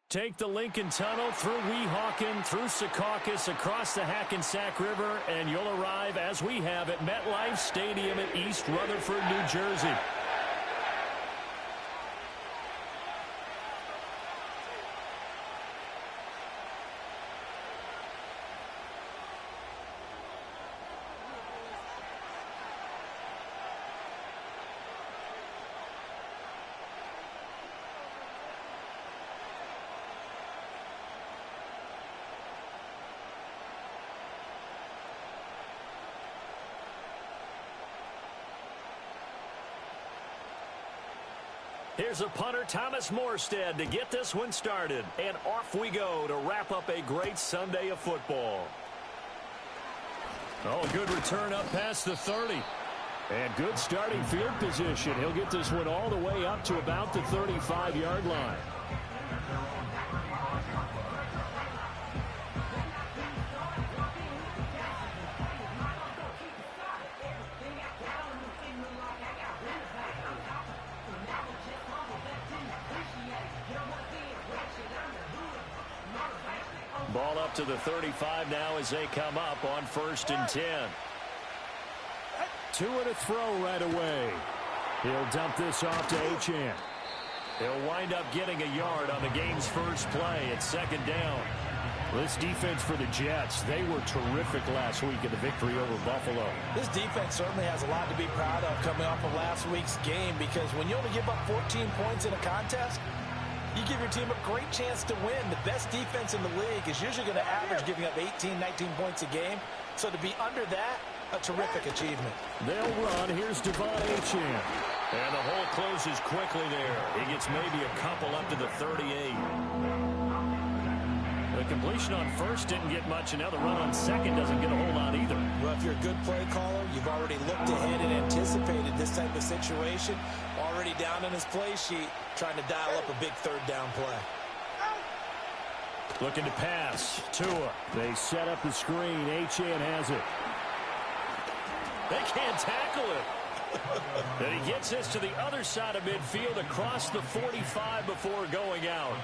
Take the Lincoln Tunnel through Weehawken, through Secaucus, across the Hackensack River, and you'll arrive, as we have, at MetLife Stadium at East Rutherford, New Jersey. Here's a punter, Thomas Morstead, to get this one started. And off we go to wrap up a great Sunday of football. Oh, good return up past the 30. And good starting field position. He'll get this one all the way up to about the 35-yard line. Ball up to the 35 now as they come up on 1st and 10. Two and a throw right away. He'll dump this off to Achane. He'll wind up getting a yard on the game's first play at 2nd down. This defense for the Jets, they were terrific last week in the victory over Buffalo. This defense certainly has a lot to be proud of coming off of last week's game, because when you only give up 14 points in a contest, you give your team a great chance to win. The best defense in the league is usually going to average giving up 18, 19 points a game. So to be under that, a terrific achievement. They'll run. Here's Devon Achane. And the hole closes quickly there. He gets maybe a couple up to the 38. The completion on first didn't get much, and now the run on second doesn't get a whole lot either. Well, if you're a good play caller, you've already looked ahead and anticipated this type of situation. Already down in his play sheet, trying to dial up a big 3rd down play. Looking to pass. Tua. They set up the screen. Achane has it. They can't tackle it. And he gets this to the other side of midfield across the 45 before going out.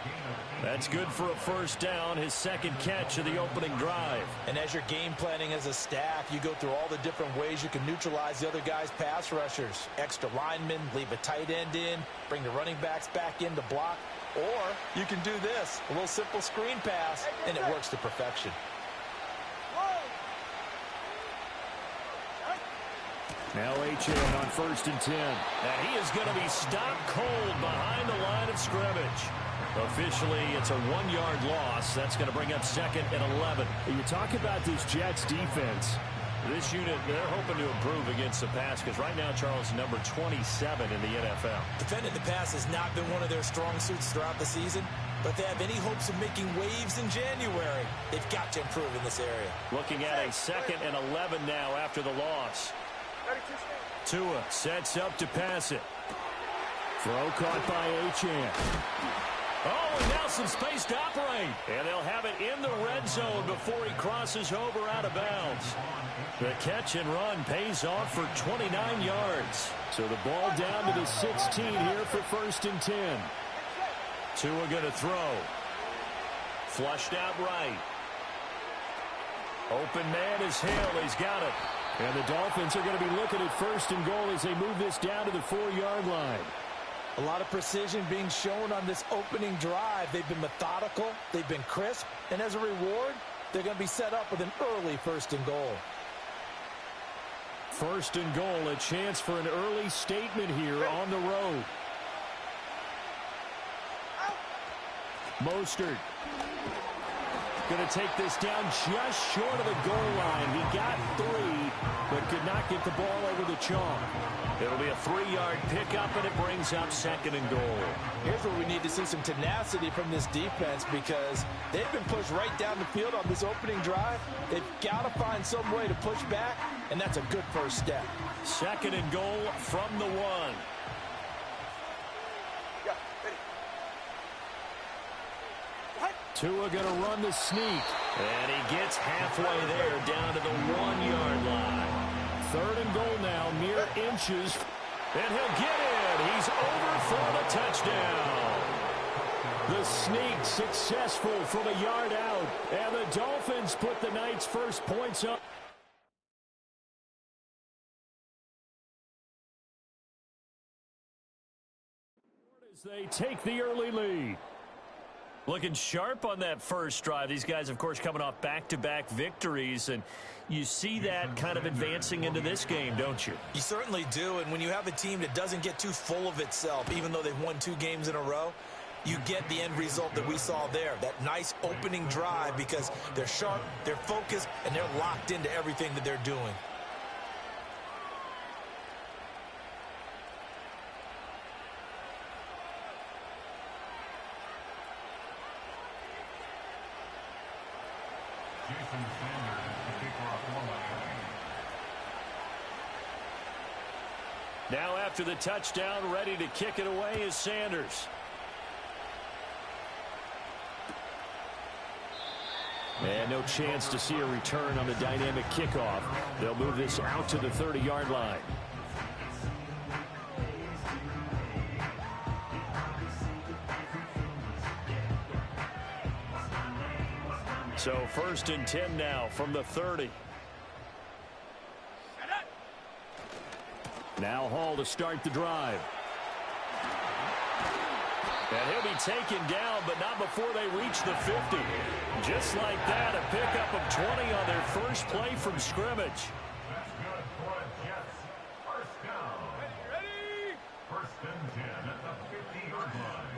That's good for a 1st down, his 2nd catch of the opening drive. And as you're game planning as a staff, you go through all the different ways you can neutralize the other guy's pass rushers. Extra linemen, leave a tight end in, bring the running backs back in to block. Or you can do this, a little simple screen pass, and it works to perfection. Now Achane on 1st and 10. And he is going to be stopped cold behind the line of scrimmage. Officially, it's a 1-yard loss. That's going to bring up 2nd and 11. You talk about this Jets defense. This unit, they're hoping to improve against the pass, because right now, Charles, number 27 in the NFL. Defending the pass has not been one of their strong suits throughout the season, but if they have any hopes of making waves in January, they've got to improve in this area. Looking at a 2nd and 11 now after the loss. Tua sets up to pass it. Throw caught by Achane. Oh, and now some space to operate. And they'll have it in the red zone before he crosses over out of bounds. The catch and run pays off for 29 yards. So the ball down to the 16 here for 1st and 10. Tua going to throw. Flushed out right. Open man is Hill. He's got it. And the Dolphins are going to be looking at 1st and goal as they move this down to the 4-yard line. A lot of precision being shown on this opening drive. They've been methodical, they've been crisp, and as a reward, they're going to be set up with an early 1st and goal. 1st and goal, a chance for an early statement here on the road. Mostert. Going to take this down just short of the goal line. He got 3, but could not get the ball over the chalk. It'll be a 3-yard pickup, and it brings up 2nd and goal. Here's where we need to see some tenacity from this defense because they've been pushed right down the field on this opening drive. They've got to find some way to push back, and that's a good first step. 2nd and goal from the 1. Tua going to run the sneak. And he gets halfway there down to the 1-yard line. 3rd and goal now, mere inches. And he'll get it. He's over for the touchdown. The sneak successful from a yard out. And the Dolphins put the night's first points up. As they take the early lead. Looking sharp on that first drive. These guys, of course, coming off back-to-back victories, and you see that kind of advancing into this game, don't you? You certainly do, and when you have a team that doesn't get too full of itself, even though they've won 2 games in a row, you get the end result that we saw there, that nice opening drive because they're sharp, they're focused, and they're locked into everything that they're doing. Now after the touchdown, ready to kick it away is Sanders. And no chance to see a return on the dynamic kickoff. They'll move this out to the 30-yard line. So 1st and 10 now from the 30. Now Hall to start the drive. And he'll be taken down, but not before they reach the 50. Just like that, a pickup of 20 on their first play from scrimmage. That's good for a Jets first down. Ready? 1st and 10 at the 50-yard line.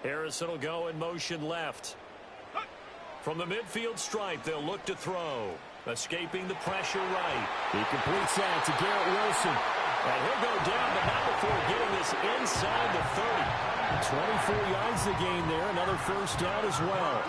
Harrison will go in motion left. From the midfield stripe, they'll look to throw. Escaping the pressure right. He completes that to Garrett Wilson. And he'll go down, but not before getting this inside the 30. 24 yards the gain there. Another first down as well.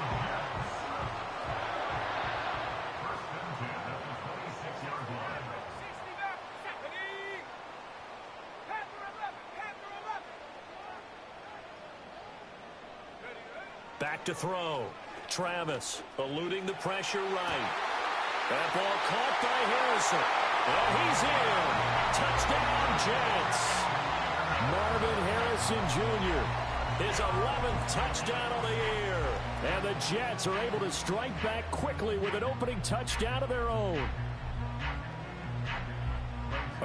Back to throw. Travis eluding the pressure right. That ball caught by Harrison. And he's in. Touchdown, Jets. Marvin Harrison Jr. His 11th touchdown of the year. And the Jets are able to strike back quickly with an opening touchdown of their own.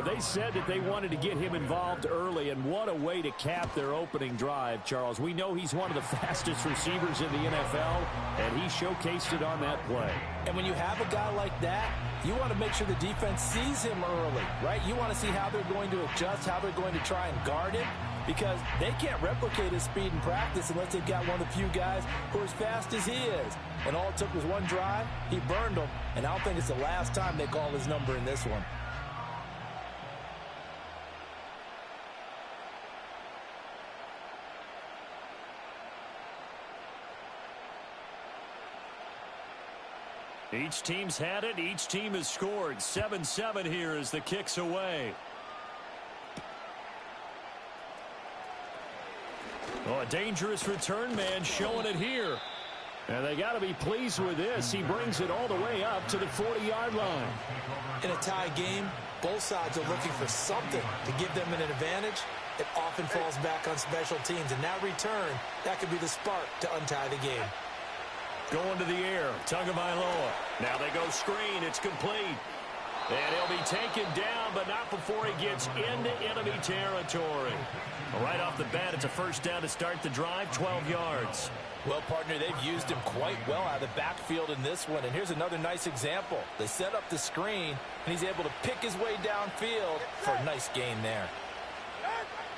They said that they wanted to get him involved early, and what a way to cap their opening drive, Charles. We know he's one of the fastest receivers in the NFL, and he showcased it on that play. And when you have a guy like that, you want to make sure the defense sees him early, right? You want to see how they're going to adjust, how they're going to try and guard him, because they can't replicate his speed in practice unless they've got one of the few guys who are as fast as he is. And all it took was one drive. He burned them, and I don't think it's the last time they call his number in this one. Each team's had it. Each team has scored. 7-7 here as the kick's away. Oh, a dangerous return man showing it here. And they got to be pleased with this. He brings it all the way up to the 40-yard line. In a tie game, both sides are looking for something to give them an advantage. It often falls back on special teams. And that return, that could be the spark to untie the game. Going to the air, Tagovailoa. Now they go screen, it's complete. And he'll be taken down, but not before he gets into enemy territory. Right off the bat, it's a first down to start the drive, 12 yards. Well, partner, they've used him quite well out of the backfield in this one. And here's another nice example. They set up the screen, and he's able to pick his way downfield for a nice gain there.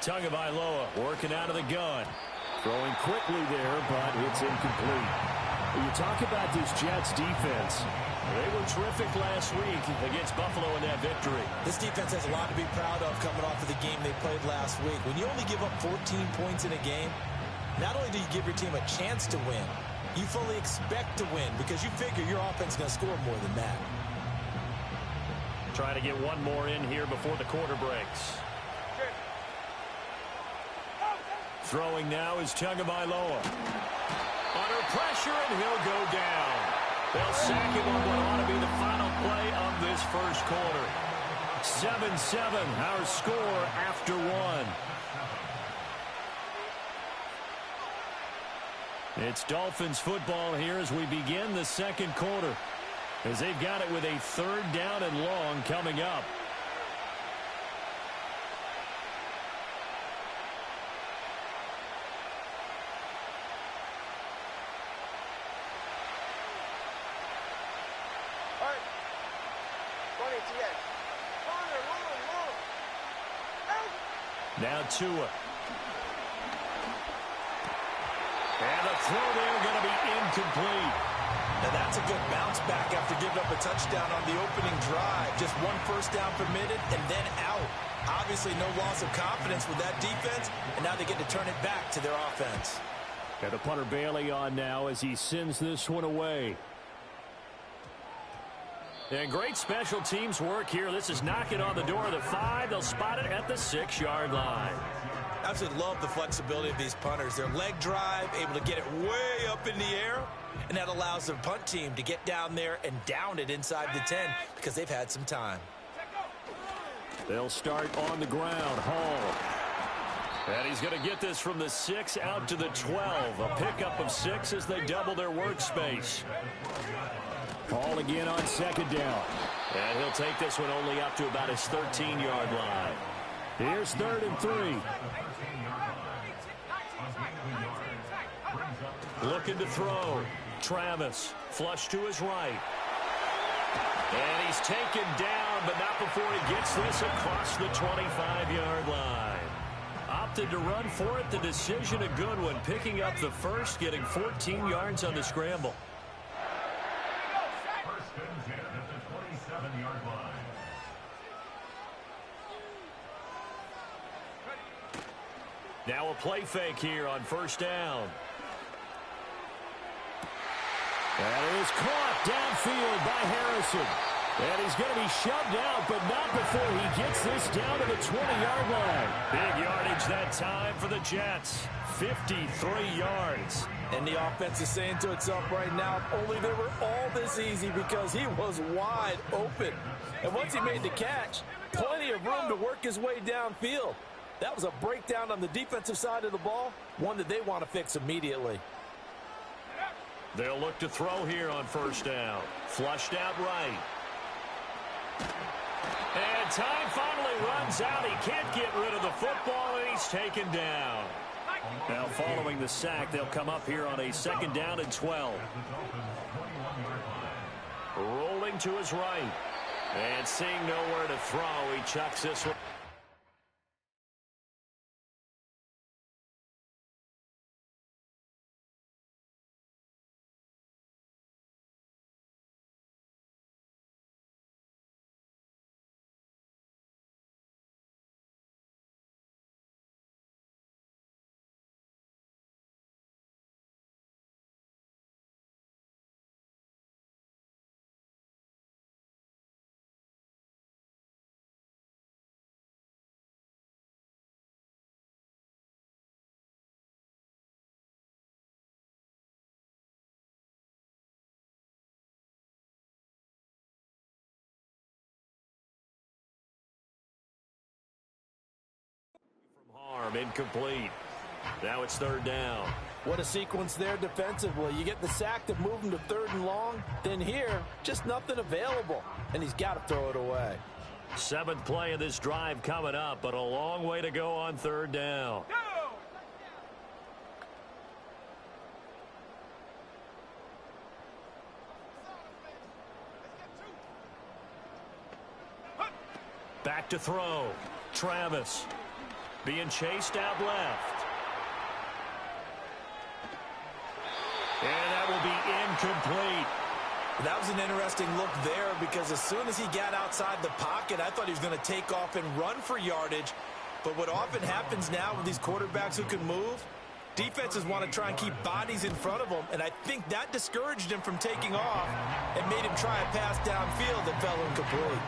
Tagovailoa working out of the gun. Throwing quickly there, but it's incomplete. When you talk about this Jets defense, they were terrific last week against Buffalo in that victory. This defense has a lot to be proud of coming off of the game they played last week. When you only give up 14 points in a game, not only do you give your team a chance to win, you fully expect to win because you figure your offense is going to score more than that. Trying to get one more in here before the quarter breaks. Throwing now is Tagovailoa. Under pressure, and he'll go down. They'll sack him on what ought to be the final play of this first quarter. 7-7, our score after one. It's Dolphins football here as we begin the second quarter, as they've got it with a 3rd down and long coming up. Now Tua. And the throw there going to be incomplete. Now that's a good bounce back after giving up a touchdown on the opening drive. Just 1 first down permitted and then out. Obviously no loss of confidence with that defense, and now they get to turn it back to their offense. Got the punter Bailey on now as he sends this one away. And great special teams work here. This is knocking on the door of the 5. They'll spot it at the 6-yard line. I absolutely love the flexibility of these punters. Their leg drive, able to get it way up in the air, and that allows their punt team to get down there and down it inside the 10 because they've had some time. They'll start on the ground. Hall. And he's going to get this from the 6 out to the 12. A pickup of 6 as they double their workspace. Hall again on 2nd down. And he'll take this one only up to about his 13-yard line. Here's 3rd and 3. Looking to throw. Travis, flush to his right. And he's taken down, but not before he gets this across the 25-yard line. Opted to run for it. The decision a good one. Picking up the first, getting 14 yards on the scramble. Now a play fake here on 1st down. And it is caught downfield by Harrison. And he's going to be shoved out, but not before he gets this down to the 20-yard line. Big yardage that time for the Jets. 53 yards. And the offense is saying to itself right now, if only they were all this easy, because he was wide open. And once he made the catch, plenty of room to work his way downfield. That was a breakdown on the defensive side of the ball, one that they want to fix immediately. They'll look to throw here on 1st down. Flushed out right. And time finally runs out. He can't get rid of the football, and he's taken down. Now following the sack, they'll come up here on a 2nd down and 12. Rolling to his right. And seeing nowhere to throw, he chucks this one. Harm, incomplete. Now it's 3rd down. What a sequence there defensively. You get the sack to move him to 3rd and long. Then here, just nothing available. And he's got to throw it away. 7th play of this drive coming up, but a long way to go on 3rd down. Back to throw. Travis being chased out left. And that will be incomplete. That was an interesting look there because as soon as he got outside the pocket, I thought he was going to take off and run for yardage. But what often happens now with these quarterbacks who can move, defenses want to try and keep bodies in front of them, and I think that discouraged him from taking off and made him try a pass downfield that fell incomplete.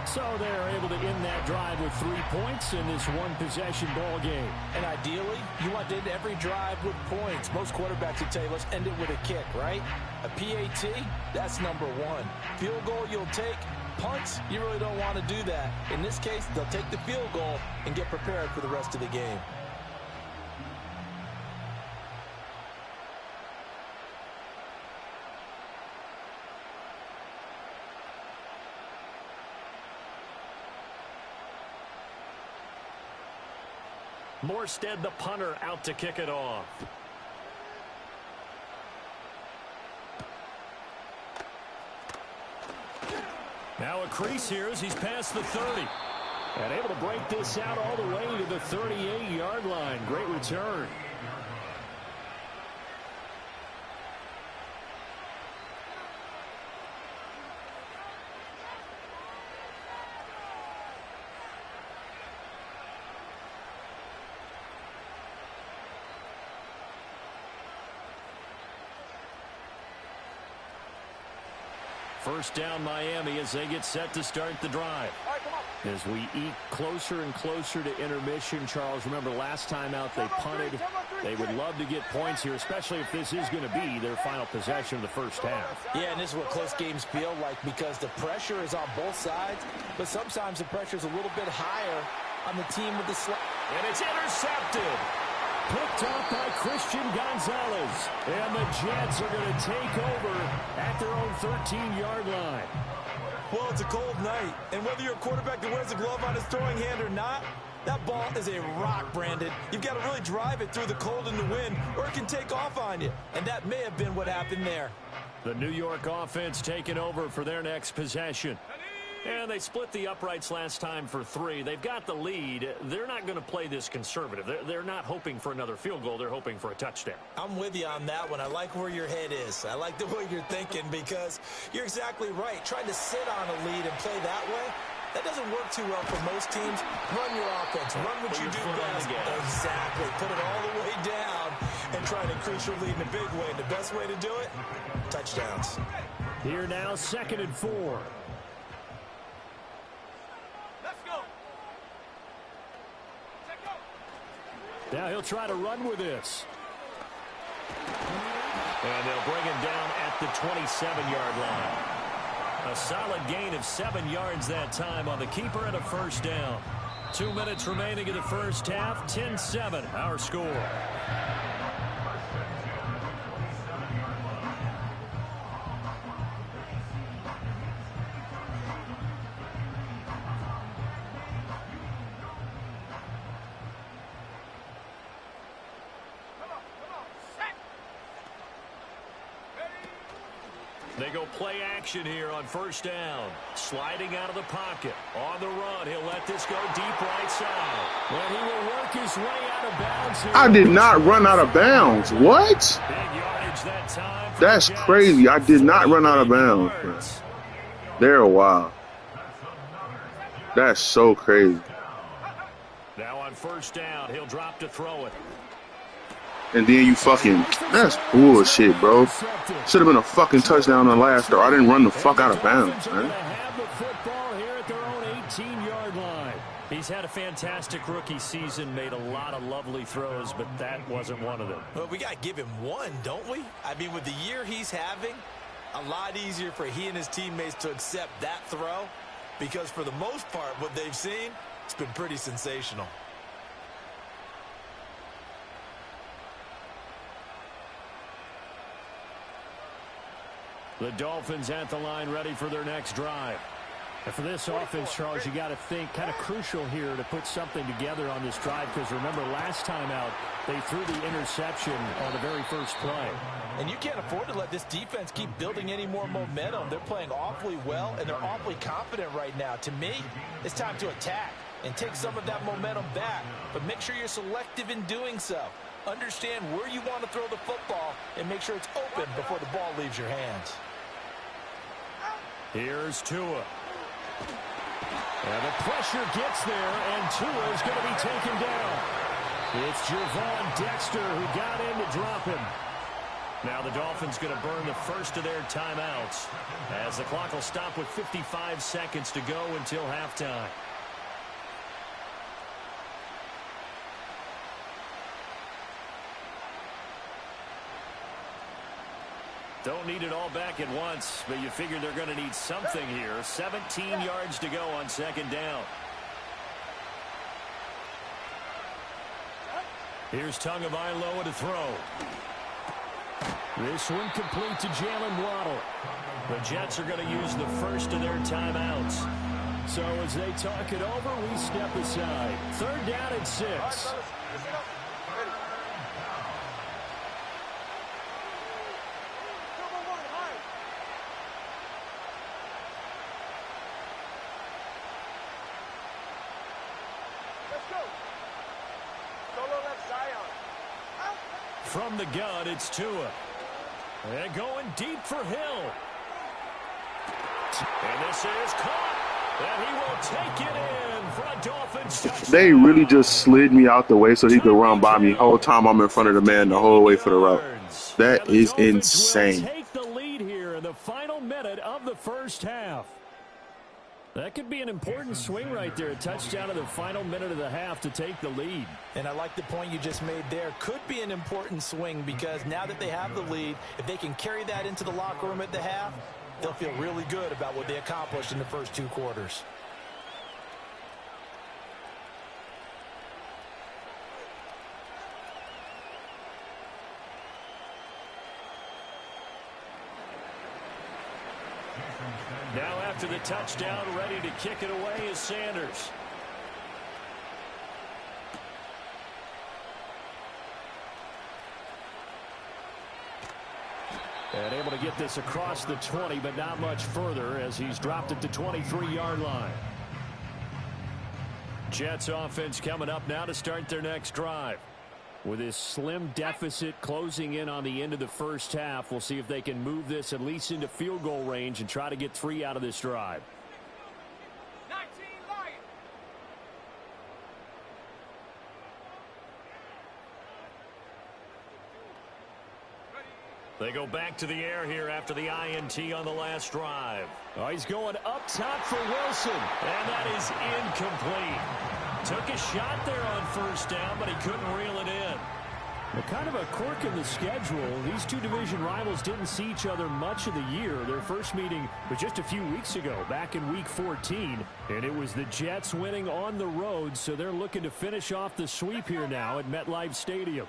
So they're able to end that drive with 3 points in this one-possession ball game. And ideally, you want to end every drive with points. Most quarterbacks would tell you, let's end it with a kick, right? A PAT, that's number one. Field goal you'll take. Punts, you really don't want to do that. In this case, they'll take the field goal and get prepared for the rest of the game. Morstead, the punter, out to kick it off. Now a crease here as he's past the 30. And able to break this out all the way to the 38-yard line. Great return. First down Miami as they get set to start the drive. As we eke closer and closer to intermission, Charles, remember last time out they punted. They would love to get points here, especially if this is going to be their final possession of the first half. Yeah, and this is what close games feel like because the pressure is on both sides, but sometimes the pressure is a little bit higher on the team with the slot. And it's intercepted. Picked off by Christian Gonzalez. And the Jets are going to take over at their own 13-yard line. Well, it's a cold night, and whether you're a quarterback that wears a glove on his throwing hand or not, that ball is a rock, Brandon. You've got to really drive it through the cold and the wind, or it can take off on you. And that may have been what happened there. The New York offense taking over for their next possession. And they split the uprights last time for 3. They've got the lead. They're not going to play this conservative. They're not hoping for another field goal. They're hoping for a touchdown. I'm with you on that one. I like where your head is. I like the way you're thinking because you're exactly right. Trying to sit on a lead and play that way, that doesn't work too well for most teams. Run your offense. Run what you do best. Exactly. Put it all the way down and try to increase your lead in a big way. And the best way to do it, touchdowns. Here now, 2nd and 4. Now he'll try to run with this. And they'll bring him down at the 27-yard line. A solid gain of 7 yards that time on the keeper and a first down. 2 minutes remaining in the first half. 10-7, our score. They go play action here on first down. Sliding out of the pocket. On the run, he'll let this go deep right side. And he will work his way out of bounds here. I did not run out of bounds. What? Big yardage that time. That's crazy. I did not run out of bounds, man. They're wild. That's so crazy. Now on first down, he'll drop to throw it. And then you fucking, that's bullshit, bro. Should have been a fucking touchdown on the last throw. I didn't run the fuck out of bounds, man. Have the football here at their own 18-yard line. He's had a fantastic rookie season, made a lot of lovely throws, but that wasn't one of them. Well, we got to give him one, don't we? I mean, with the year he's having, a lot easier for he and his teammates to accept that throw because for the most part, what they've seen, it's been pretty sensational. The Dolphins at the line ready for their next drive. And for this offense, Charles, you got to think kind of crucial here to put something together on this drive because remember last time out they threw the interception on the very first play. And you can't afford to let this defense keep building any more momentum. They're playing awfully well and they're awfully confident right now. To me, it's time to attack and take some of that momentum back. But make sure you're selective in doing so. Understand where you want to throw the football and make sure it's open before the ball leaves your hands. Here's Tua. And the pressure gets there, and Tua is going to be taken down. It's Javon Dexter who got in to drop him. Now the Dolphins going to burn the first of their timeouts as the clock will stop with 55 seconds to go until halftime. Don't need it all back at once, but you figure they're going to need something here. 17 yards to go on second down. Here's Tagovailoa to throw. This one complete to Jalen Waddle. The Jets are going to use the first of their timeouts. So as they talk it over, we step aside. Third down and 6. From the gun, it's Tua. And going deep for Hill. And this is caught. And he will take it in for a Dolphins touchdown. They really just slid me out the way so he could run by me the whole time I'm in front of the man the whole way for the route. That is insane. Take the lead here in the final minute of the first half. That could be an important swing right there. A touchdown in the final minute of the half to take the lead. And I like the point you just made there. Could be an important swing because now that they have the lead, if they can carry that into the locker room at the half, they'll feel really good about what they accomplished in the first 2 quarters. Now after the touchdown, ready to kick it away is Sanders. And able to get this across the 20, but not much further as he's dropped it to 23-yard line. Jets offense coming up now to start their next drive. With his slim deficit closing in on the end of the first half, we'll see if they can move this at least into field goal range and try to get 3 out of this drive. 19 Lions. They go back to the air here after the INT on the last drive. Oh, he's going up top for Wilson, and that is incomplete. Took a shot there on first down, but he couldn't reel it in. Well, kind of a quirk in the schedule. These two division rivals didn't see each other much of the year. Their first meeting was just a few weeks ago, back in Week 14. And it was the Jets winning on the road, so they're looking to finish off the sweep here now at MetLife Stadium.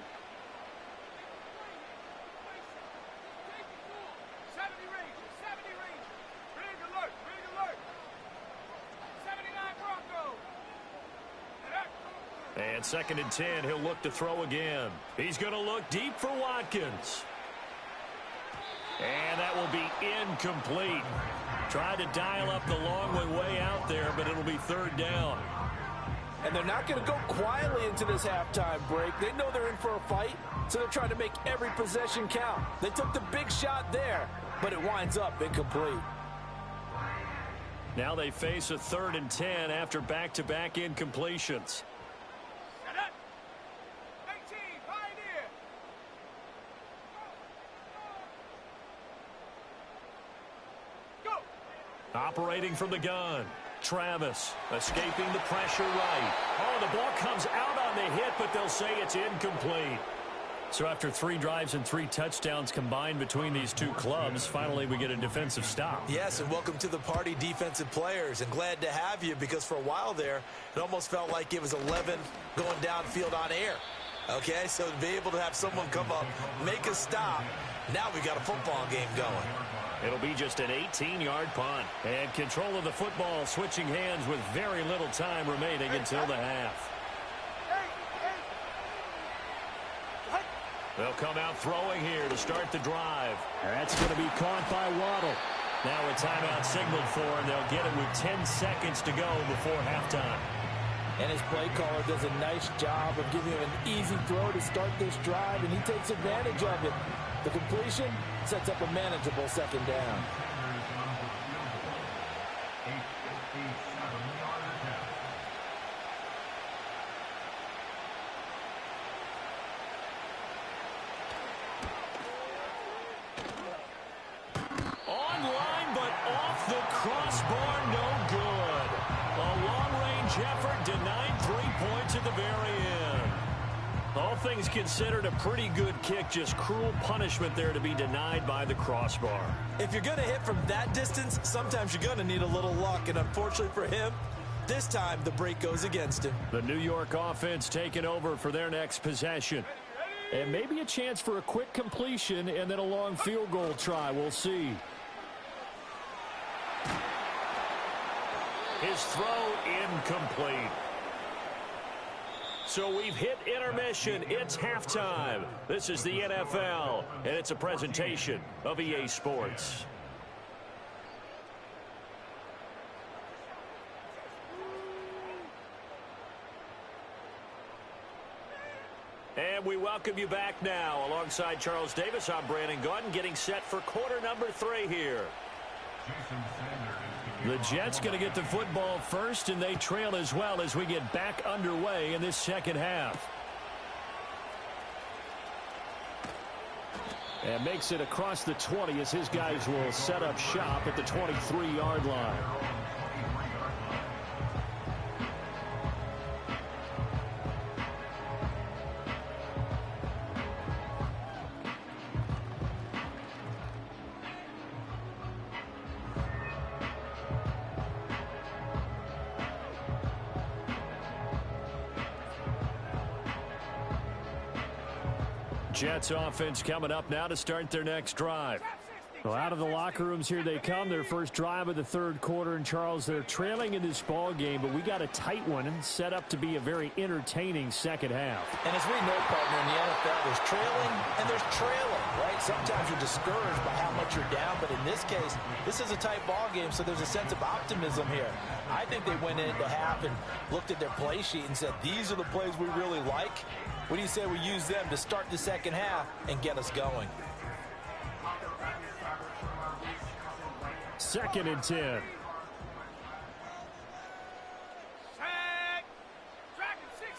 And 2nd and 10, he'll look to throw again. He's going to look deep for Watkins. And that will be incomplete. Tried to dial up the long way out there, but it'll be 3rd down. And they're not going to go quietly into this halftime break. They know they're in for a fight, so they're trying to make every possession count. They took the big shot there, but it winds up incomplete. Now they face a 3rd and 10 after back-to-back incompletions. Operating from the gun. Travis escaping the pressure right. Oh, the ball comes out on the hit, but they'll say it's incomplete. So after 3 drives and 3 touchdowns combined between these two clubs, finally we get a defensive stop. Yes, and welcome to the party, defensive players. And glad to have you because for a while there, it almost felt like it was 11 going downfield on air. Okay, so to be able to have someone come up, make a stop, now we got a football game going. It'll be just an 18-yard punt. And control of the football switching hands with very little time remaining until the half. They'll come out throwing here to start the drive. That's going to be caught by Waddle. Now a timeout signaled for, and they'll get it with 10 seconds to go before halftime. And his play caller does a nice job of giving him an easy throw to start this drive, and he takes advantage of it. The completion sets up a manageable second down. Online, but off the crossbar, no good. A long-range effort denied 3 points at the very end. All things considered, a pretty good kick, just cruel punishment there to be denied by the crossbar. If you're going to hit from that distance, sometimes you're going to need a little luck, and unfortunately for him, this time the break goes against him. The New York offense taking over for their next possession. And maybe a chance for a quick completion and then a long field goal try. We'll see. His throw incomplete. So we've hit intermission. It's halftime. This is the NFL, and it's a presentation of EA Sports. And we welcome you back now. Alongside Charles Davis, I'm Brandon Gaudin, getting set for quarter number 3 here. The Jets going to get the football first, and they trail as well as we get back underway in this second half. And makes it across the 20 as his guys will set up shop at the 23-yard line. Jets offense coming up now to start their next drive. Well, out of the locker rooms here they come. Their first drive of the third quarter. And, Charles, they're trailing in this ball game, but we got a tight one set up to be a very entertaining second half. And as we know, partner, in the NFL, there's trailing and there's trailing, right? Sometimes you're discouraged by how much you're down, but in this case, this is a tight ball game, so there's a sense of optimism here. I think they went into half and looked at their play sheet and said, these are the plays we really like. What do you say we use them to start the second half and get us going? 2nd and 10. Set. Track at 60.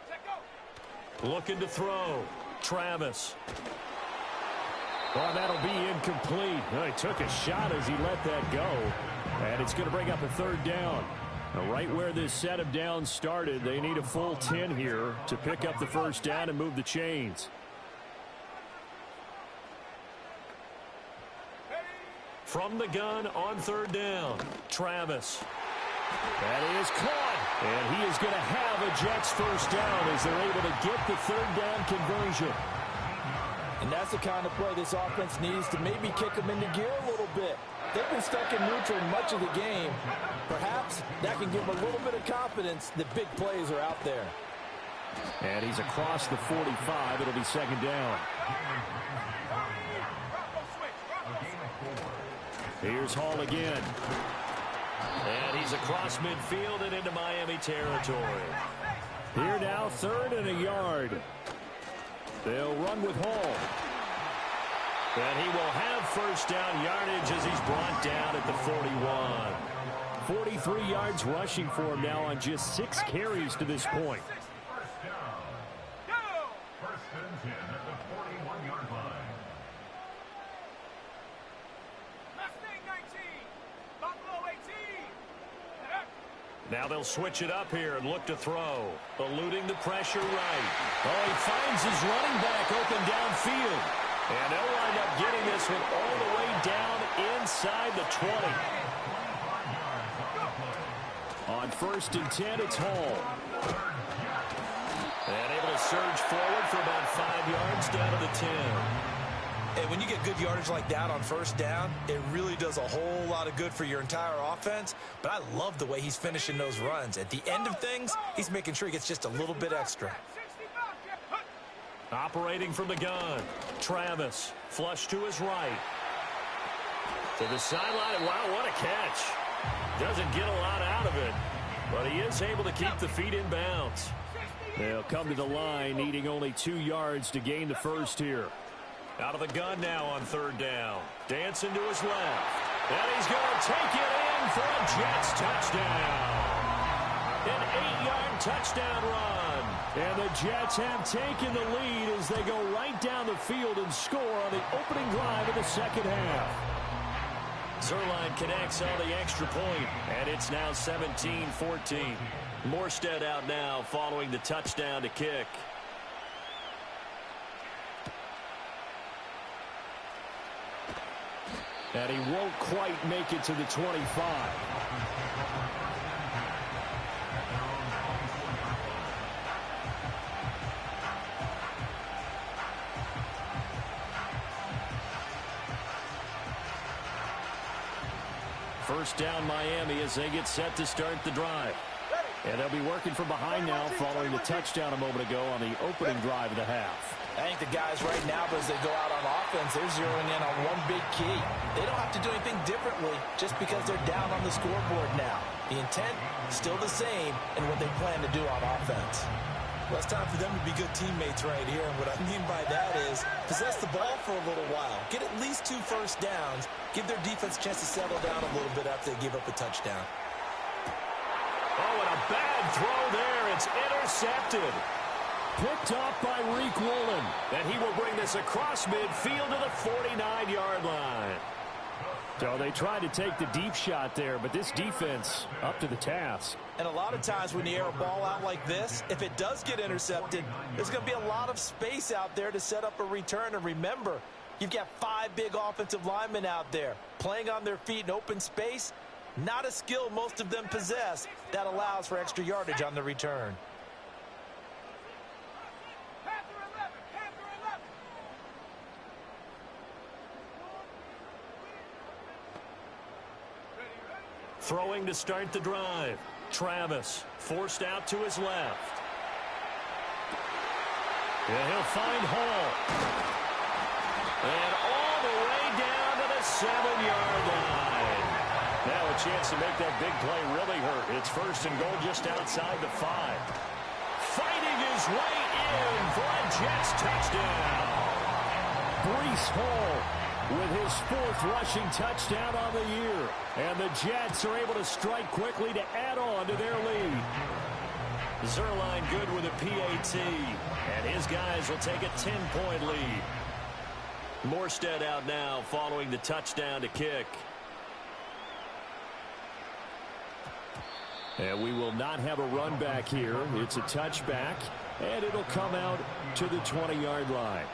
Set go. Looking to throw. Travis. Well, that'll be incomplete. Well, he took a shot as he let that go. And it's going to bring up a third down. Now, right where this set of downs started, they need a full 10 here to pick up the first down and move the chains. From the gun on 3rd down. Travis. That is caught. And he is going to have a Jets first down as they're able to get the 3rd down conversion. And that's the kind of play this offense needs to maybe kick them into gear a little bit. They've been stuck in neutral much of the game. Perhaps that can give them a little bit of confidence that big plays are out there. And he's across the 45. It'll be 2nd down. Here's Hall again. And he's across midfield and into Miami territory. Here now, 3rd and a yard. They'll run with Hall. And he will have first down yardage as he's brought down at the 41. 43 yards rushing for him now on just 6 carries to this point. First and 10 at the 41-yard line. Mustang 19. Buffalo 18. Now they'll switch it up here and look to throw. Eluding the pressure right. Oh, he finds his running back open downfield. And they'll wind up getting this one all the way down inside the 20. On 1st and 10, it's Hall. And able to surge forward for about 5 yards down to the 10. And when you get good yardage like that on 1st down, it really does a whole lot of good for your entire offense. But I love the way he's finishing those runs. At the end of things, he's making sure he gets just a little bit extra. Operating from the gun. Travis. Flush to his right. To the sideline. Wow, what a catch. Doesn't get a lot out of it. But he is able to keep the feet in bounds. They'll come to the line, needing only 2 yards to gain the first here. Out of the gun now on third down. Dancing to his left. And he's going to take it in for a Jets touchdown. An 8-yard touchdown run. And the Jets have taken the lead as they go right down the field and score on the opening drive of the second half. Zerline connects on the extra point, and it's now 17-14. Morstead out now following the touchdown to kick. And he won't quite make it to the 25. First down Miami as they get set to start the drive. And they'll be working from behind now following the touchdown a moment ago on the opening drive of the half. I think the guys right now, as they go out on offense, they're zeroing in on one big key. They don't have to do anything differently just because they're down on the scoreboard now. The intent still the same in what they plan to do on offense. Well, it's time for them to be good teammates right here. And what I mean by that is possess the ball for a little while. Get at least 2 first downs. Give their defense a chance to settle down a little bit after they give up a touchdown. Oh, and a bad throw there. It's intercepted. Picked off by Reek Woolen. And he will bring this across midfield to the 49-yard line. So they tried to take the deep shot there, but this defense up to the task. And a lot of times when you air a ball out like this, if it does get intercepted, there's going to be a lot of space out there to set up a return. And remember, you've got 5 big offensive linemen out there playing on their feet in open space. Not a skill most of them possess that allows for extra yardage on the return. Throwing to start the drive. Travis forced out to his left. And he'll find Hall. And all the way down to the 7-yard line. Now a chance to make that big play really hurt. It's first and goal just outside the 5. Fighting his way in for a Jets touchdown. Breece Hall with his 4th rushing touchdown on the year. And the Jets are able to strike quickly to add on to their lead. Zerline good with a PAT. And his guys will take a 10-point lead. Morstead out now following the touchdown to kick. And we will not have a run back here. It's a touchback, and it'll come out to the 20-yard line.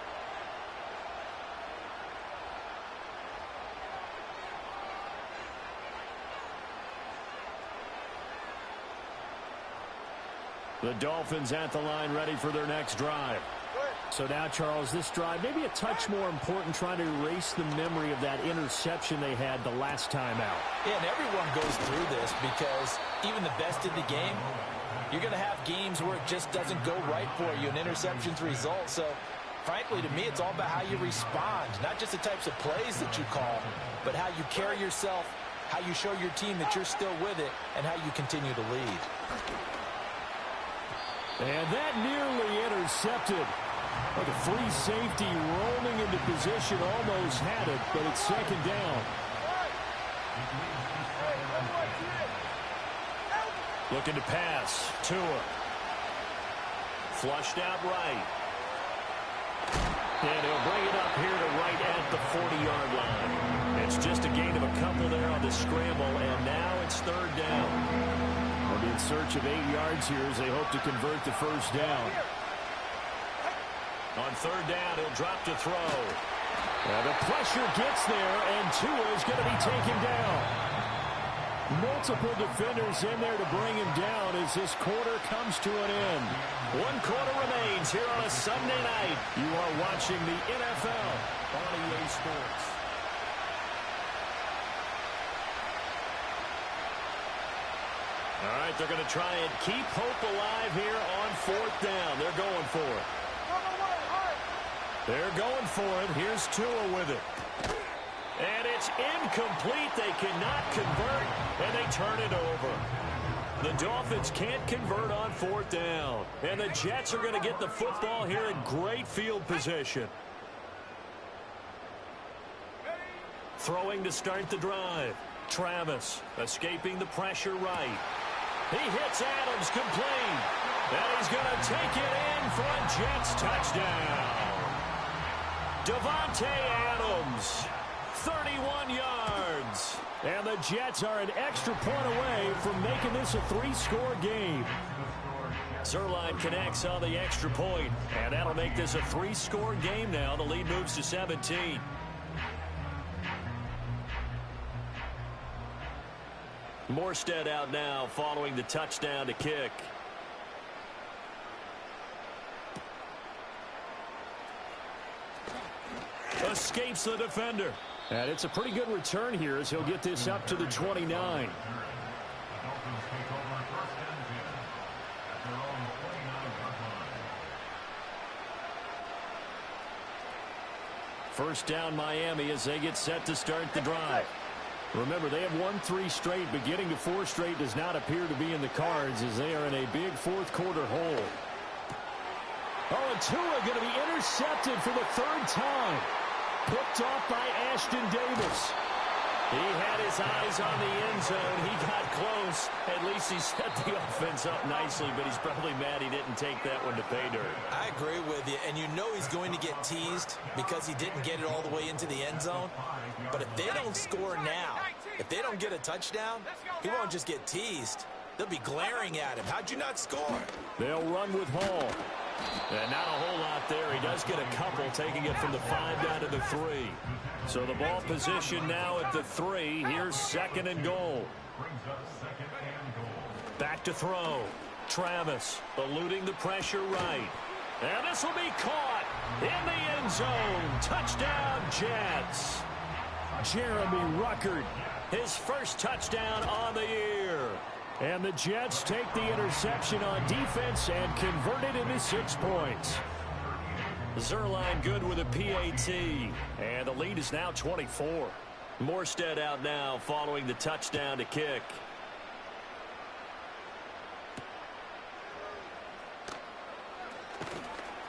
The Dolphins at the line ready for their next drive. So now, Charles, this drive maybe a touch more important, trying to erase the memory of that interception they had the last time out. Yeah, and everyone goes through this because even the best in the game, you're going to have games where it just doesn't go right for you, and interceptions result. So, frankly, to me, it's all about how you respond, not just the types of plays that you call, but how you carry yourself, how you show your team that you're still with it, and how you continue to lead. And that nearly intercepted. Like a free safety rolling into position, almost had it, but it's second down. Looking to pass. Tua. Flushed out right. And he'll bring it up here to right at the 40-yard line. It's just a gain of a couple there on the scramble, and now it's third down. They'll be in search of 8 yards here as they hope to convert the first down. On third down, he'll drop to throw. Well, the pressure gets there, and Tua is going to be taken down. Multiple defenders in there to bring him down as this quarter comes to an end. 1 quarter remains here on a Sunday night. You are watching the NFL on EA Sports. All right, they're going to try and keep hope alive here on 4th down. They're going for it. They're going for it. Here's Tua with it. And it's incomplete. They cannot convert, and they turn it over. The Dolphins can't convert on 4th down. And the Jets are going to get the football here in great field position. Throwing to start the drive. Travis escaping the pressure right. He hits Adams complete. And he's going to take it in for a Jets touchdown. Davante Adams, 31 yards. And the Jets are an extra point away from making this a 3-score game. Zerline connects on the extra point, and that'll make this a 3-score game now. The lead moves to 17. Morstead out now following the touchdown to kick. Escapes the defender. And it's a pretty good return here as he'll get this up to the 29. First down Miami as they get set to start the drive. Remember, they have won 3 straight, but getting to 4 straight does not appear to be in the cards as they are in a big 4th quarter hole. Oh, and Tua going to be intercepted for the 3rd time. Picked off by Ashton Davis. He had his eyes on the end zone. He got close. At least he set the offense up nicely, but he's probably mad he didn't take that one to pay dirt. I agree with you, and you know he's going to get teased because he didn't get it all the way into the end zone. But if they don't score now, if they don't get a touchdown, he won't just get teased. They'll be glaring at him. How'd you not score? They'll run with Hall. And not a whole lot there. He does get a couple, taking it from the 5 down to the 3. So the ball position now at the 3. Here's 2nd and goal. Back to throw. Travis eluding the pressure right. And this will be caught in the end zone. Touchdown, Jets. Jeremy Ruckert, his first touchdown on the year. And the Jets take the interception on defense and convert it into 6 points. Zerline good with a PAT. And the lead is now 24. Morstead out now following the touchdown to kick.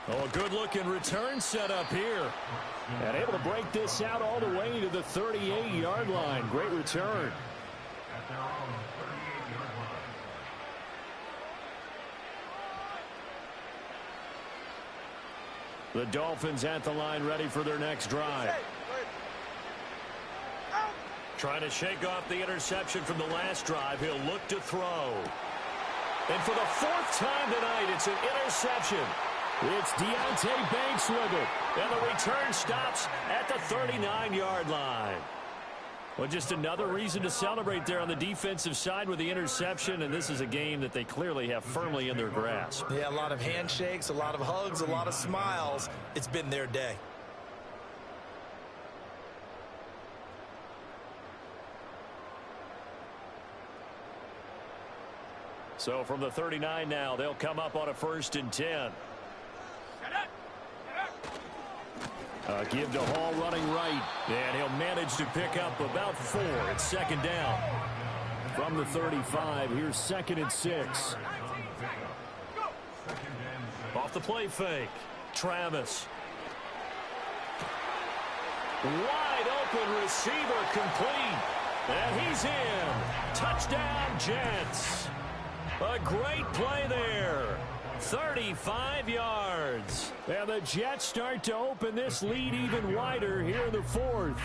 Oh, a good-looking return set up here. And able to break this out all the way to the 38-yard line. Great return. The Dolphins at the line ready for their next drive. Trying to shake off the interception from the last drive. He'll look to throw. And for the 4th time tonight, it's an interception. It's Deonte Banks with it. And the return stops at the 39-yard line. Well, just another reason to celebrate there on the defensive side with the interception, and this is a game that they clearly have firmly in their grasp. Yeah, a lot of handshakes, a lot of hugs, a lot of smiles. It's been their day. So from the 39 now, they'll come up on a 1st and 10. Give to Hall running right, and he'll manage to pick up about 4. It's 2nd down. From the 35, here's 2nd and 6. Off the play fake. Travis. Wide open receiver complete. And he's in. Touchdown, Jets. A great play there. 35 yards. And the Jets start to open this lead even wider here in the 4th.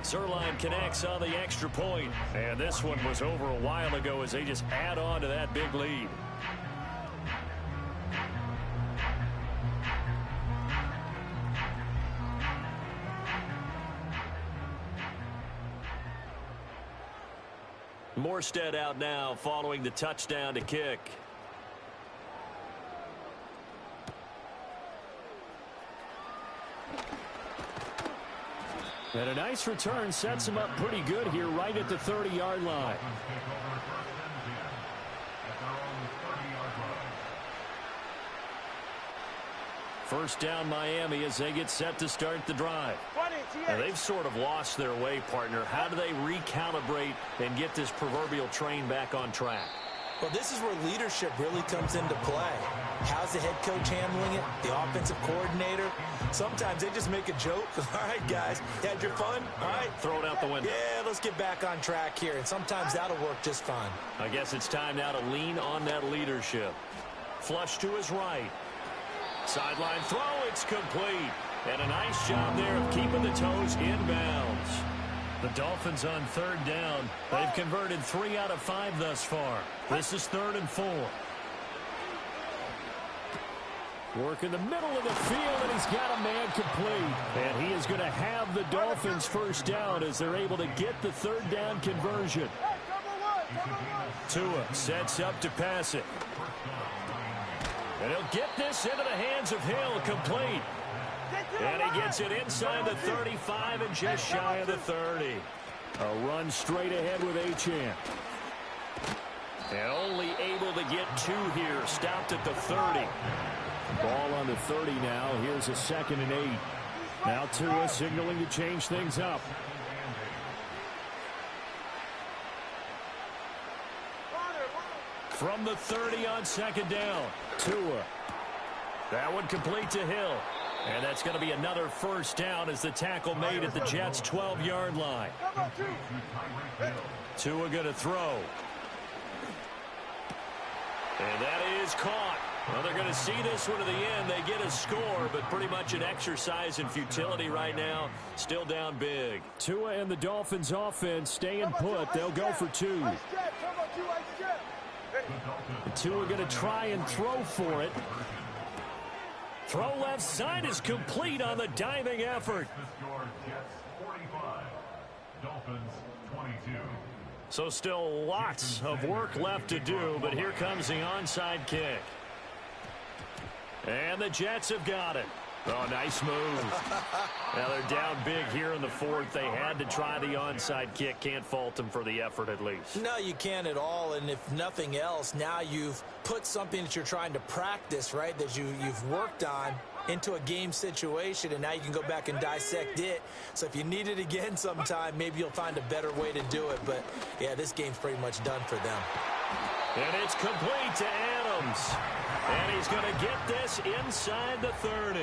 Zerline connects on the extra point. And this one was over a while ago as they just add on to that big lead. Morstead out now following the touchdown to kick. And a nice return sets him up pretty good here right at the 30-yard line. First down Miami as they get set to start the drive. Now, they've sort of lost their way, partner. How do they recalibrate and get this proverbial train back on track? Well, this is where leadership really comes into play. How's the head coach handling it? The offensive coordinator? Sometimes they just make a joke. All right, guys, you had your fun? All right. Throw it out the window. Yeah, let's get back on track here. And sometimes that'll work just fine. I guess it's time now to lean on that leadership. Flush to his right. Sideline throw, it's complete. And a nice job there of keeping the toes inbounds. The Dolphins on third down. They've converted 3 out of 5 thus far. This is 3rd and 4. Work in the middle of the field, and he's got a man complete. And he is going to have the Dolphins first down as they're able to get the 3rd down conversion. Tua sets up to pass it. And he'll get this into the hands of Hill, complete. And he gets it inside the 35 and just shy of the 30. A run straight ahead with Achane. And only able to get 2 here. Stopped at the 30. Ball on the 30 now. Here's a 2nd and 8. Now Tua signaling to change things up. From the 30 on 2nd down. Tua. That one complete to Hill. And that's going to be another first down as the tackle made at the Jets' 12-yard line. Tua going to throw. And that is caught. Well, they're going to see this one to the end. They get a score, but pretty much an exercise in futility right now. Still down big. Tua and the Dolphins offense staying put. They'll go for 2. Tua going to try and throw for it. Throw left side is complete on the diving effort. So still lots of work left to do, but here comes the onside kick. And the Jets have got it. Oh, nice move. Now they're down big here in the 4th. They had to try the onside kick. Can't fault them for the effort at least. No, you can't at all. And if nothing else, now you've put something that you're trying to practice, right, that you've worked on into a game situation, and now you can go back and dissect it. So if you need it again sometime, maybe you'll find a better way to do it. But, yeah, this game's pretty much done for them. And it's complete to Adams. And he's going to get this inside the 30.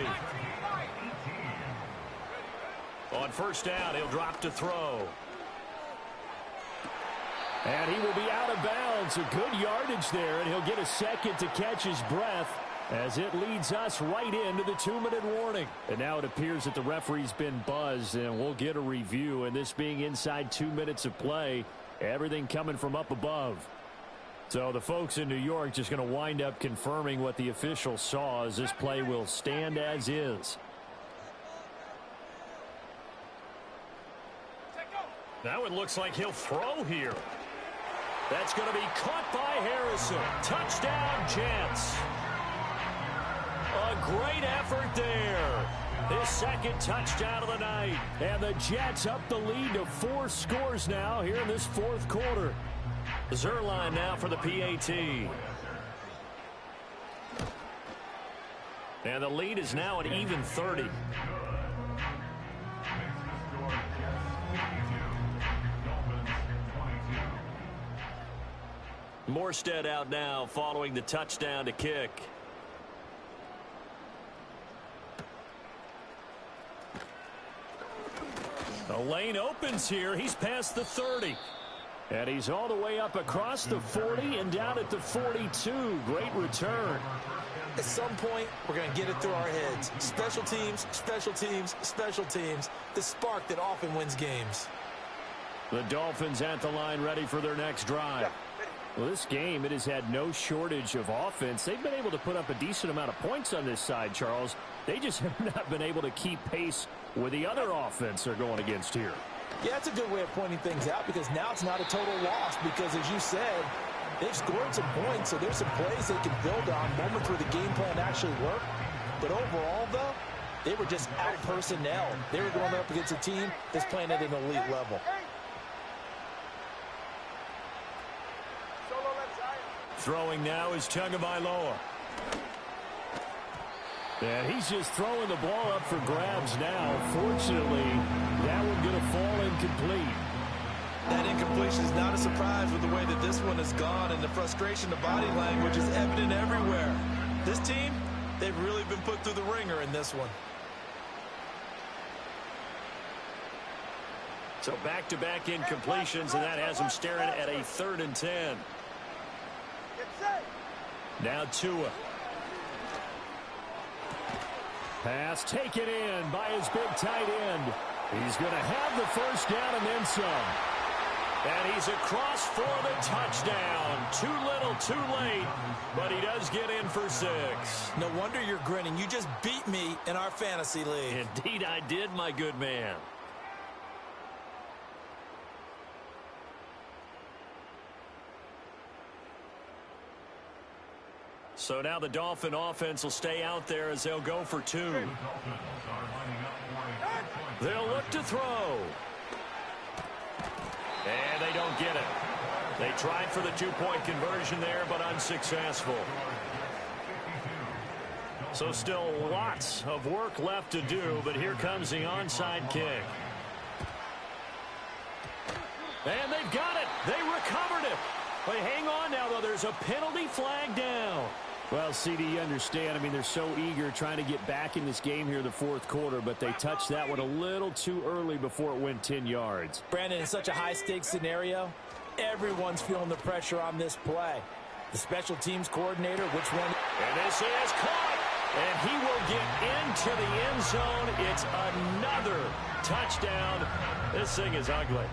On first down, he'll drop to throw. And he will be out of bounds. A good yardage there, and he'll get a second to catch his breath as it leads us right into the 2-minute warning. And now it appears that the referee's been buzzed, and we'll get a review. And this being inside 2 minutes of play, everything coming from up above. So the folks in New York just going to wind up confirming what the official saw as this play will stand as is. Now it looks like he'll throw here. That's going to be caught by Harrison. Touchdown, Jets. A great effort there. His 2nd touchdown of the night. And the Jets up the lead to 4 scores now here in this 4th quarter. Zerline now for the PAT. And the lead is now at even 30. Morstead out now following the touchdown to kick. The lane opens here. He's past the 30. And he's all the way up across the 40 and down at the 42. Great return. At some point, we're going to get it through our heads. Special teams, special teams, special teams. The spark that often wins games. The Dolphins at the line ready for their next drive. Well, this game, it has had no shortage of offense. They've been able to put up a decent amount of points on this side, Charles. They just have not been able to keep pace with the other offense they're going against here. Yeah, that's a good way of pointing things out because now it's not a total loss because, as you said, they've scored some points, so there's some plays they can build on, moments where the game plan actually worked. But overall, though, they were just out-personnel. They were going up against a team that's playing at an elite level. Throwing now is Tagovailoa. And he's just throwing the ball up for grabs now. Fortunately, that one going to fall incomplete. That incompletion is not a surprise with the way that this one has gone, and the frustration of body language is evident everywhere. This team, they've really been put through the ringer in this one. So back-to-back incompletions, and that has him staring at a 3rd and 10. Now Tua. Pass taken in by his big tight end. He's going to have the first down and then some. And he's across for the touchdown. Too little, too late, but he does get in for 6. No wonder you're grinning. You just beat me in our fantasy league. Indeed I did, my good man. So now the Dolphin offense will stay out there as they'll go for 2. They'll look to throw. And they don't get it. They tried for the 2-point conversion there, but unsuccessful. So still lots of work left to do, but here comes the onside kick. And they've got it. They recovered it. But hang on now, though. There's a penalty flag down. Well, CD, you understand. I mean, they're so eager trying to get back in this game here in the 4th quarter, but they touched that one a little too early before it went 10 yards. Brandon, in such a high-stakes scenario, everyone's feeling the pressure on this play. The special teams coordinator, which one? And this is caught. And he will get into the end zone. It's another touchdown. This thing is ugly.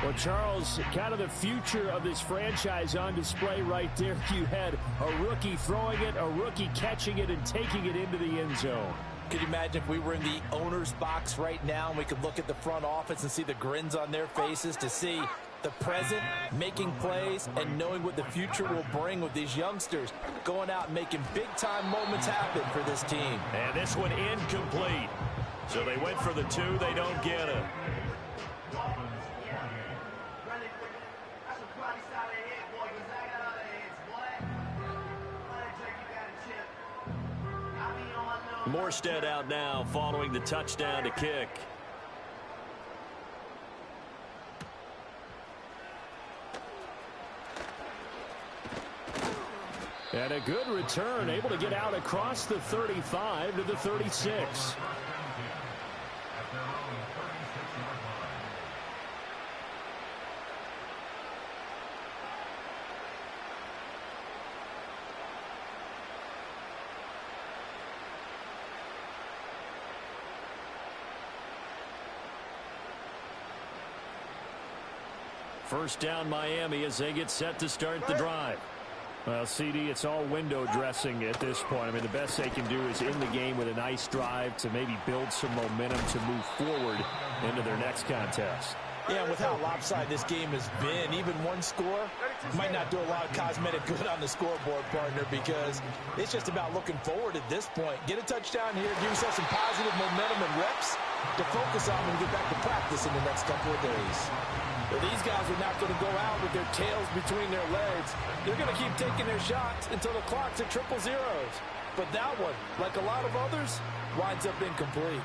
Well, Charles, kind of the future of this franchise on display right there. You had a rookie throwing it, a rookie catching it, and taking it into the end zone. Could you imagine if we were in the owner's box right now and we could look at the front office and see the grins on their faces, to see the present making plays and knowing what the future will bring with these youngsters going out and making big-time moments happen for this team. And this one incomplete. So they went for the 2. They don't get it. Morstead out now following the touchdown to kick. And a good return, able to get out across the 35 to the 36. First down Miami as they get set to start the drive. Well, CD, it's all window dressing at this point. I mean, the best they can do is in the game with a nice drive to maybe build some momentum to move forward into their next contest. Yeah, with how lopsided this game has been, even one score might not do a lot of cosmetic good on the scoreboard, partner, because it's just about looking forward at this point. Get a touchdown here, give yourself some positive momentum and reps to focus on when you get back to practice in the next couple of days. Well, these guys are not going to go out with their tails between their legs. They're going to keep taking their shots until the clock's at 000. But that one, like a lot of others, winds up incomplete.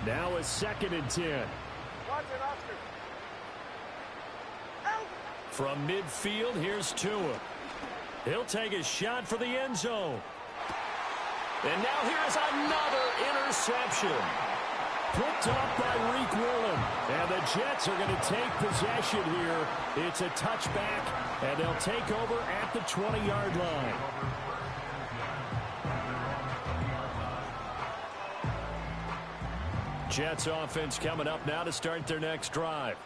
Now a 2nd and 10. From midfield, here's Tua. He'll take a shot for the end zone. And now here's another interception. Picked up by Reek Willen. And the Jets are going to take possession here. It's a touchback, and they'll take over at the 20-yard line. Jets offense coming up now to start their next drive.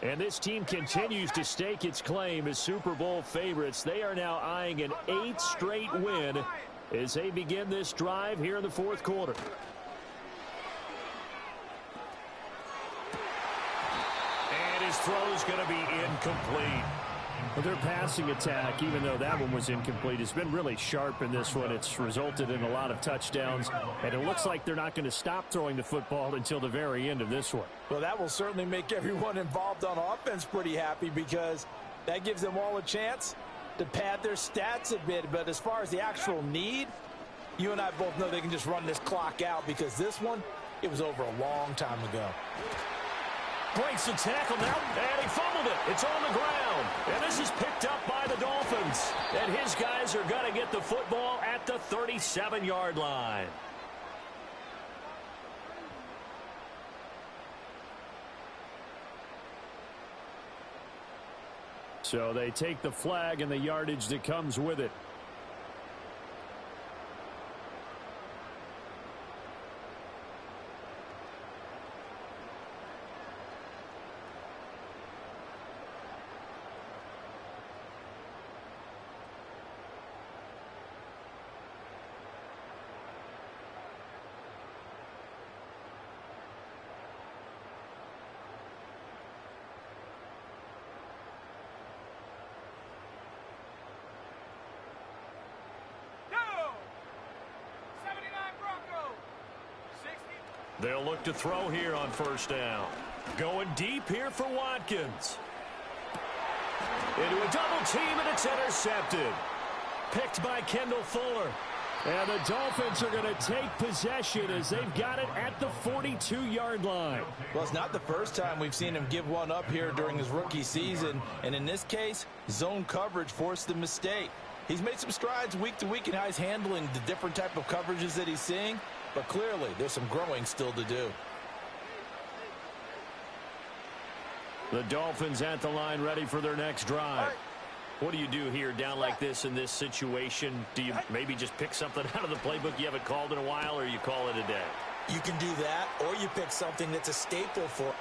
And this team continues to stake its claim as Super Bowl favorites. They are now eyeing an 8th straight win as they begin this drive here in the 4th quarter. And his throw is going to be incomplete. Well, their passing attack, even though that one was incomplete, has been really sharp in this one. It's resulted in a lot of touchdowns, and it looks like they're not going to stop throwing the football until the very end of this one. Well, that will certainly make everyone involved on offense pretty happy, because That gives them all a chance to pad their stats a bit. But as far as the actual need, you and I both know they can just run this clock out because this one, it was over a long time ago. Breaks the tackle now, and he fumbled it. It's on the ground, and this is picked up by the Dolphins. And his guys are going to get the football at the 37-yard line. So they take the flag and the yardage that comes with it. They'll look to throw here on first down. Going deep here for Watkins. Into a double team, and it's intercepted. Picked by Kendall Fuller. And the Dolphins are going to take possession as they've got it at the 42-yard line. Well, it's not the first time we've seen him give one up here during his rookie season. And in this case, zone coverage forced the mistake. He's made some strides week to week in how he's handling the different type of coverages that he's seeing. But clearly, there's some growing still to do. The Dolphins at the line ready for their next drive. What do you do here down like this in this situation? Do you maybe just pick something out of the playbook you haven't called in a while, or you call it a day? You can do that, or you pick something that's a staple for.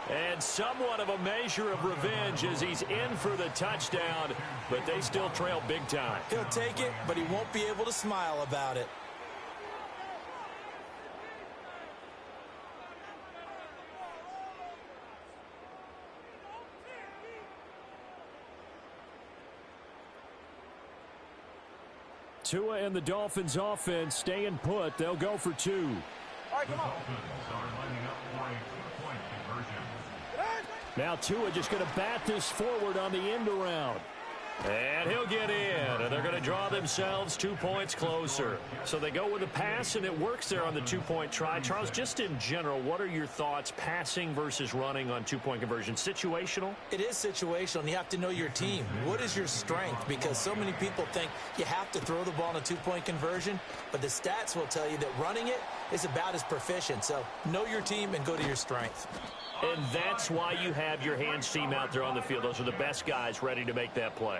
And somewhat of a measure of revenge as he's in for the touchdown, but they still trail big time. He'll take it, but he won't be able to smile about it. Tua and the Dolphins offense staying put. They'll go for two. All right, come on. Now Tua just going to bat this forward on the end around. And he'll get in, and they're going to draw themselves 2 points closer. So they go with a pass, and it works there on the two-point try. Charles, just in general, what are your thoughts passing versus running on two-point conversion? Situational? It is situational, and you have to know your team. What is your strength? Because so many people think you have to throw the ball in a two-point conversion, but the stats will tell you that running it is about as proficient. So know your team and go to your strength. And that's why you have your hands team out there on the field. Those are the best guys ready to make that play.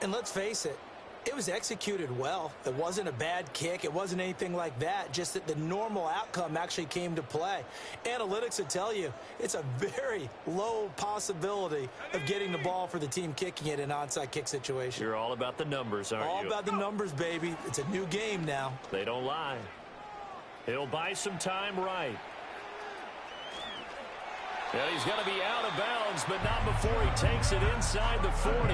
And let's face it, it was executed well. It wasn't a bad kick. It wasn't anything like that. Just that the normal outcome actually came to play. Analytics would tell you it's a very low possibility of getting the ball for the team kicking it in an onside kick situation. You're all about the numbers, aren't you? All about the numbers, baby. It's a new game now. They don't lie. He'll buy some time right. And he's going to be out of bounds, but not before he takes it inside the 40.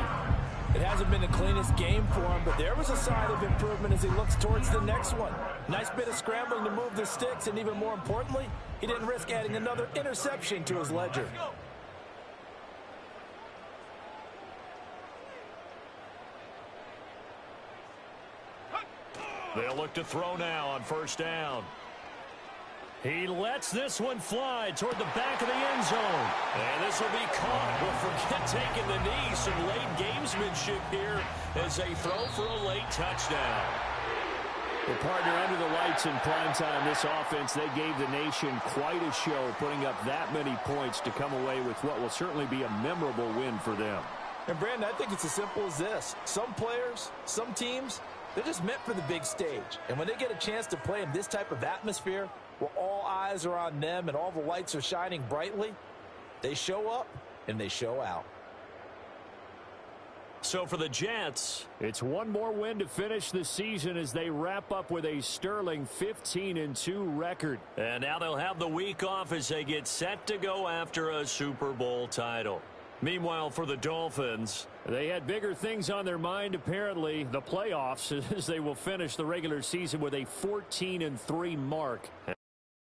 It hasn't been the cleanest game for him, but there was a sign of improvement as he looks towards the next one. Nice bit of scrambling to move the sticks, and even more importantly, he didn't risk adding another interception to his ledger. They'll look to throw now on first down. He lets this one fly toward the back of the end zone. And this will be caught. Well, forget taking the knee. Some late gamesmanship here as they throw for a late touchdown. Well, partner, under the lights in primetime, this offense, they gave the nation quite a show, putting up that many points to come away with what will certainly be a memorable win for them. And, Brandon, I think it's as simple as this. Some players, some teams, they're just meant for the big stage. And when they get a chance to play in this type of atmosphere, where all eyes are on them and all the lights are shining brightly, they show up and they show out. So for the Jets, it's one more win to finish the season as they wrap up with a sterling 15-2 record. And now they'll have the week off as they get set to go after a Super Bowl title. Meanwhile, for the Dolphins, they had bigger things on their mind, apparently, the playoffs, as they will finish the regular season with a 14-3 mark.